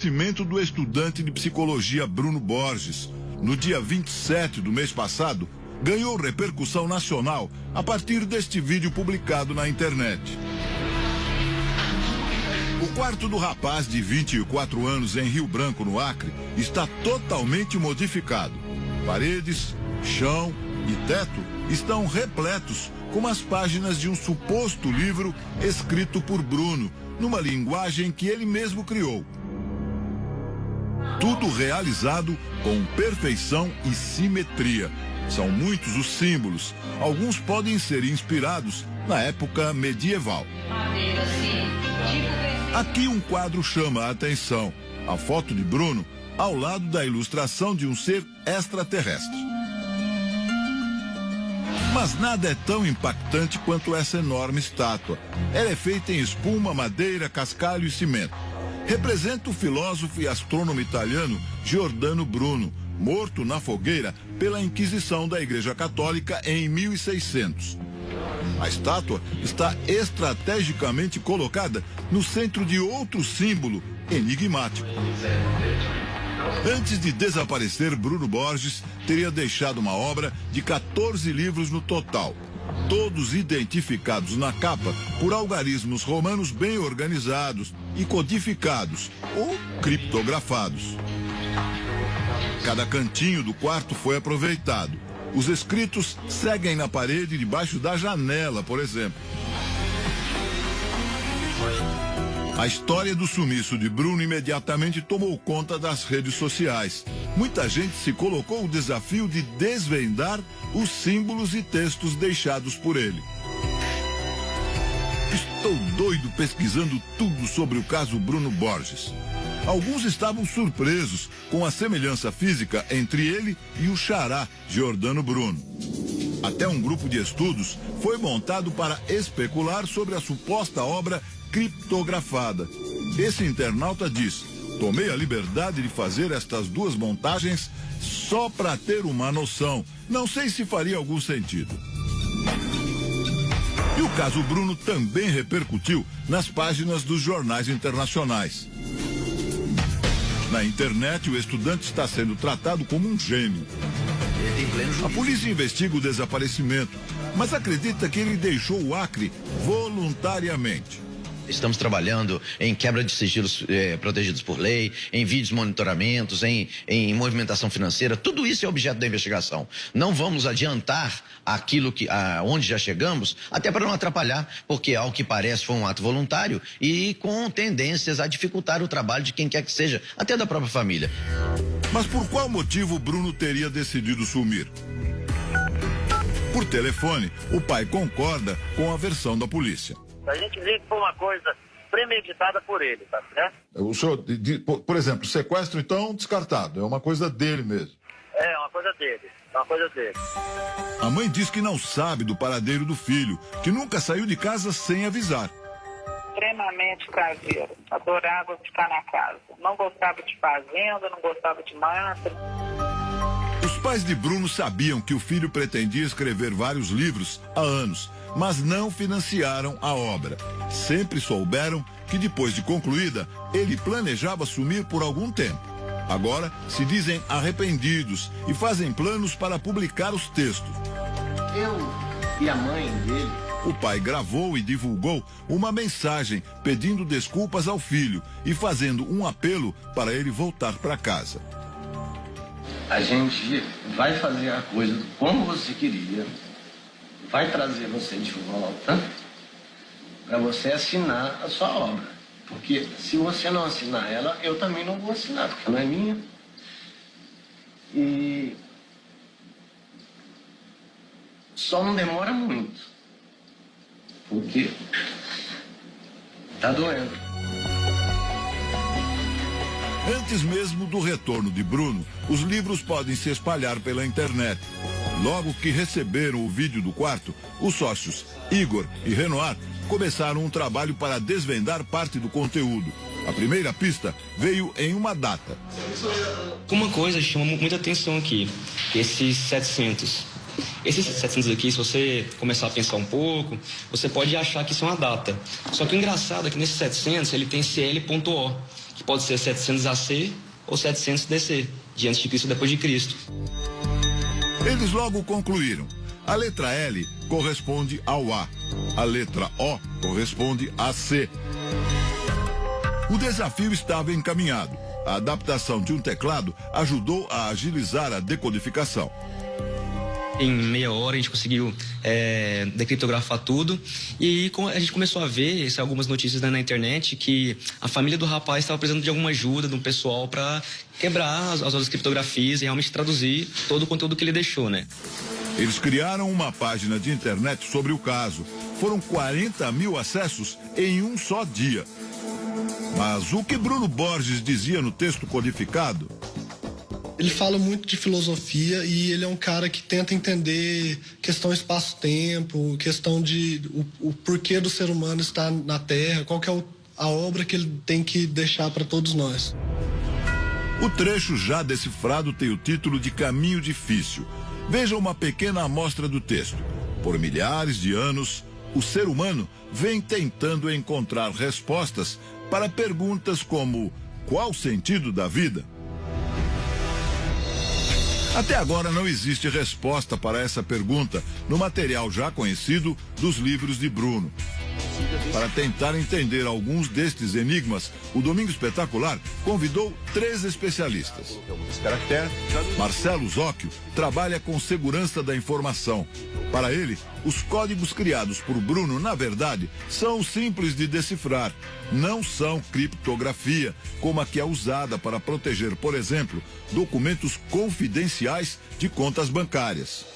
Cimento do estudante de psicologia Bruno Borges, no dia 27 do mês passado, ganhou repercussão nacional a partir deste vídeo publicado na internet. O quarto do rapaz de 24 anos em Rio Branco, no Acre, está totalmente modificado. Paredes, chão e teto estão repletos com as páginas de um suposto livro escrito por Bruno, numa linguagem que ele mesmo criou. Tudo realizado com perfeição e simetria. São muitos os símbolos. Alguns podem ser inspirados na época medieval. Aqui um quadro chama a atenção. A foto de Bruno ao lado da ilustração de um ser extraterrestre. Mas nada é tão impactante quanto essa enorme estátua. Ela é feita em espuma, madeira, cascalho e cimento. Representa o filósofo e astrônomo italiano Giordano Bruno, morto na fogueira pela Inquisição da Igreja Católica em 1600. A estátua está estrategicamente colocada no centro de outro símbolo enigmático. Antes de desaparecer, Bruno Borges teria deixado uma obra de 14 livros no total, todos identificados na capa por algarismos romanos bem organizados e codificados ou criptografados. Cada cantinho do quarto foi aproveitado. Os escritos seguem na parede debaixo da janela, por exemplo. A história do sumiço de Bruno imediatamente tomou conta das redes sociais. Muita gente se colocou o desafio de desvendar os símbolos e textos deixados por ele. Estou doido pesquisando tudo sobre o caso Bruno Borges. Alguns estavam surpresos com a semelhança física entre ele e o xará Giordano Bruno. Até um grupo de estudos foi montado para especular sobre a suposta obra criptografada. Esse internauta diz: tomei a liberdade de fazer estas duas montagens só para ter uma noção. Não sei se faria algum sentido. E o caso Bruno também repercutiu nas páginas dos jornais internacionais. Na internet, o estudante está sendo tratado como um gênio. A polícia investiga o desaparecimento, mas acredita que ele deixou o Acre voluntariamente. Estamos trabalhando em quebra de sigilos protegidos por lei, em vídeos monitoramentos, em movimentação financeira. Tudo isso é objeto da investigação. Não vamos adiantar aquilo onde já chegamos, até para não atrapalhar, porque ao que parece foi um ato voluntário e com tendências a dificultar o trabalho de quem quer que seja, até da própria família. Mas por qual motivo Bruno teria decidido sumir? Por telefone, o pai concorda com a versão da polícia. A gente vê que foi uma coisa premeditada por ele, tá certo? O senhor, por exemplo, sequestro então descartado, é uma coisa dele mesmo. É uma coisa dele, A mãe diz que não sabe do paradeiro do filho, que nunca saiu de casa sem avisar. Extremamente caseiro, adorava ficar na casa, não gostava de fazenda, não gostava de mata. Os pais de Bruno sabiam que o filho pretendia escrever vários livros há anos, mas não financiaram a obra. Sempre souberam que depois de concluída, ele planejava sumir por algum tempo. Agora se dizem arrependidos e fazem planos para publicar os textos. Eu e a mãe dele. O pai gravou e divulgou uma mensagem pedindo desculpas ao filho e fazendo um apelo para ele voltar para casa. A gente vai fazer a coisa como você queria, vai trazer você de volta para você assinar a sua obra. Porque se você não assinar ela, eu também não vou assinar, porque não é minha. E só não demora muito, porque tá doendo. Antes mesmo do retorno de Bruno, os livros podem se espalhar pela internet. Logo que receberam o vídeo do quarto, os sócios Igor e Renoir começaram um trabalho para desvendar parte do conteúdo. A primeira pista veio em uma data. Uma coisa chama muita atenção aqui, esses 700. Esses 700 aqui, se você começar a pensar um pouco, você pode achar que isso é uma data. Só que o engraçado é que nesses 700 ele tem CL.O, que pode ser 700 AC ou 700 DC, de antes de Cristo ou depois de Cristo. Eles logo concluíram. A letra L corresponde ao A. A letra O corresponde a C. O desafio estava encaminhado. A adaptação de um teclado ajudou a agilizar a decodificação. Em meia hora a gente conseguiu decriptografar tudo e a gente começou a ver algumas notícias na internet que a família do rapaz estava precisando de alguma ajuda de um pessoal para quebrar as outras criptografias e realmente traduzir todo o conteúdo que ele deixou, né? Eles criaram uma página de internet sobre o caso. Foram 40 mil acessos em um só dia. Mas o que Bruno Borges dizia no texto codificado? Ele fala muito de filosofia e ele é um cara que tenta entender questão espaço-tempo, questão de o porquê do ser humano estar na Terra, qual que é a obra que ele tem que deixar para todos nós. O trecho já decifrado tem o título de Caminho Difícil. Veja uma pequena amostra do texto. Por milhares de anos, o ser humano vem tentando encontrar respostas para perguntas como: qual o sentido da vida? Até agora não existe resposta para essa pergunta no material já conhecido dos livros de Bruno. Para tentar entender alguns destes enigmas, o Domingo Espetacular convidou 3 especialistas. Marcelo Zóquio trabalha com segurança da informação. Para ele, os códigos criados por Bruno, na verdade, são simples de decifrar. Não são criptografia, como a que é usada para proteger, por exemplo, documentos confidenciais de contas bancárias.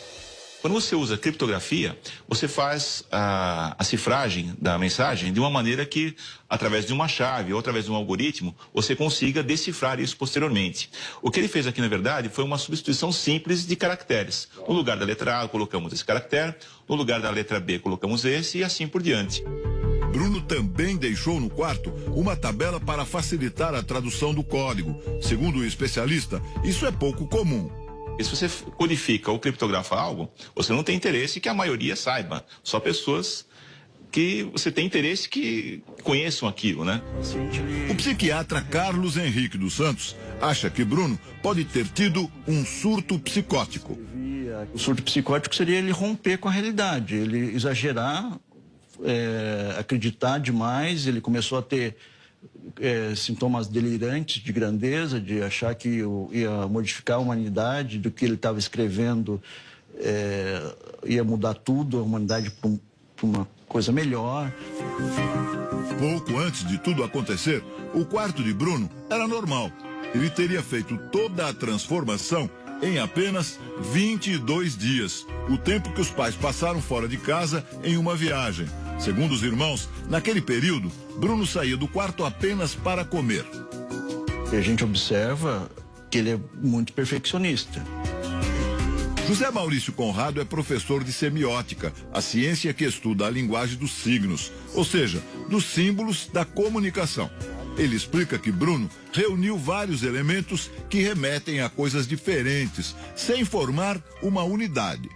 Quando você usa criptografia, você faz a cifragem da mensagem de uma maneira que, através de uma chave ou através de um algoritmo, você consiga decifrar isso posteriormente. O que ele fez aqui, na verdade, foi uma substituição simples de caracteres. No lugar da letra A, colocamos esse caractere, no lugar da letra B, colocamos esse e assim por diante. Bruno também deixou no quarto uma tabela para facilitar a tradução do código. Segundo o especialista, isso é pouco comum. E se você codifica ou criptografa algo, você não tem interesse que a maioria saiba. Só pessoas que você tem interesse que conheçam aquilo, né? O psiquiatra Carlos Henrique dos Santos acha que Bruno pode ter tido um surto psicótico. O surto psicótico seria ele romper com a realidade, ele exagerar, acreditar demais, ele começou a ter sintomas delirantes de grandeza, de achar que ia modificar a humanidade, do que ele estava escrevendo ia mudar tudo, a humanidade para uma coisa melhor. Pouco antes de tudo acontecer, o quarto de Bruno era normal. Ele teria feito toda a transformação em apenas 22 dias, o tempo que os pais passaram fora de casa em uma viagem. Segundo os irmãos, naquele período, Bruno saía do quarto apenas para comer. E a gente observa que ele é muito perfeccionista. José Maurício Conrado é professor de semiótica, a ciência que estuda a linguagem dos signos, ou seja, dos símbolos da comunicação. Ele explica que Bruno reuniu vários elementos que remetem a coisas diferentes, sem formar uma unidade.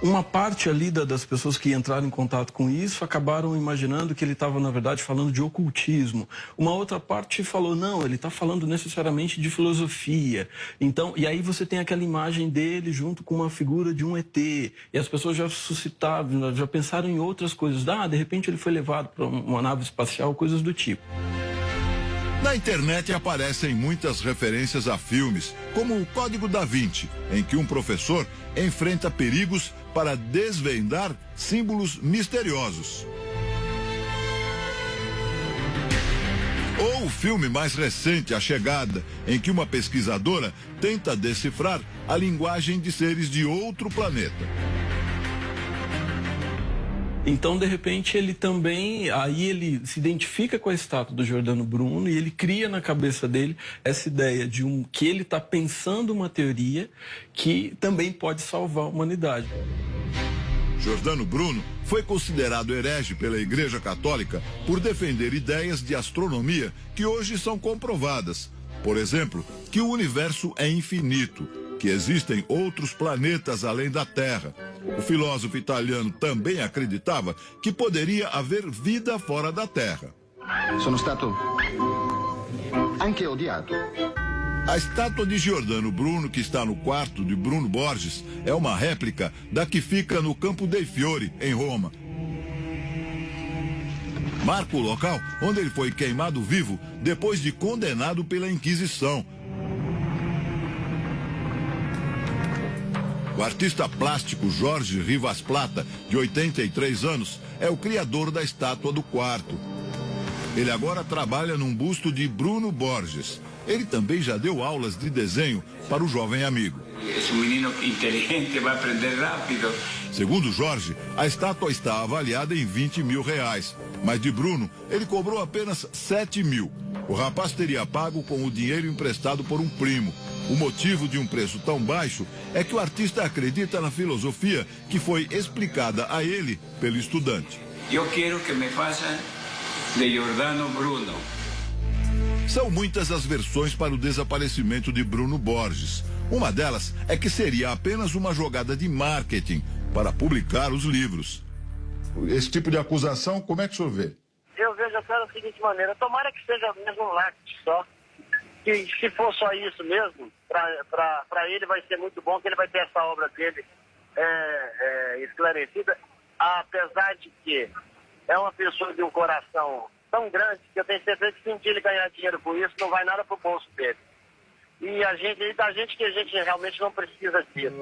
Uma parte ali das pessoas que entraram em contato com isso acabaram imaginando que ele estava, na verdade, falando de ocultismo. Uma outra parte falou, não, ele está falando necessariamente de filosofia. Então, e aí você tem aquela imagem dele junto com uma figura de um ET. E as pessoas já suscitaram, já pensaram em outras coisas. De repente ele foi levado para uma nave espacial, coisas do tipo. Na internet aparecem muitas referências a filmes, como o Código da Vinci, em que um professor enfrenta perigos para desvendar símbolos misteriosos. Ou o filme mais recente, A Chegada, em que uma pesquisadora tenta decifrar a linguagem de seres de outro planeta. Então, de repente, ele também, aí ele se identifica com a estátua do Giordano Bruno e ele cria na cabeça dele essa ideia de que ele está pensando uma teoria que também pode salvar a humanidade. Giordano Bruno foi considerado herege pela Igreja Católica por defender ideias de astronomia que hoje são comprovadas. Por exemplo, que o universo é infinito, que existem outros planetas além da Terra. O filósofo italiano também acreditava que poderia haver vida fora da Terra. Sono stato anche odiato. A estátua de Giordano Bruno, que está no quarto de Bruno Borges, é uma réplica da que fica no Campo dei Fiori, em Roma. Marca o local onde ele foi queimado vivo depois de condenado pela Inquisição. O artista plástico Jorge Rivas Plata, de 83 anos, é o criador da estátua do quarto. Ele agora trabalha num busto de Bruno Borges. Ele também já deu aulas de desenho para o jovem amigo. Esse menino inteligente vai aprender rápido. Segundo Jorge, a estátua está avaliada em 20 mil reais. Mas de Bruno, ele cobrou apenas 7 mil. O rapaz teria pago com o dinheiro emprestado por um primo. O motivo de um preço tão baixo é que o artista acredita na filosofia que foi explicada a ele pelo estudante. Eu quero que me façam de Giordano Bruno. São muitas as versões para o desaparecimento de Bruno Borges. Uma delas é que seria apenas uma jogada de marketing para publicar os livros. Esse tipo de acusação, como é que o senhor vê? Eu vejo até da seguinte maneira, tomara que seja mesmo um marketing só. Que se for só isso mesmo, para ele vai ser muito bom, que ele vai ter essa obra dele esclarecida, apesar de que é uma pessoa de um coração tão grande que eu tenho certeza que se ele ganhar dinheiro com isso, não vai nada pro bolso dele. E da gente que a gente realmente não precisa disso.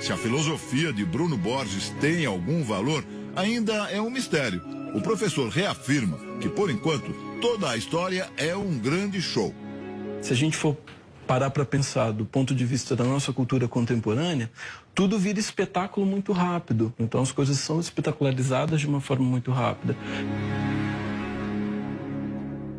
Se a filosofia de Bruno Borges tem algum valor, ainda é um mistério. O professor reafirma que, por enquanto, toda a história é um grande show. Se a gente for parar para pensar do ponto de vista da nossa cultura contemporânea, tudo vira espetáculo muito rápido. Então as coisas são espetacularizadas de uma forma muito rápida.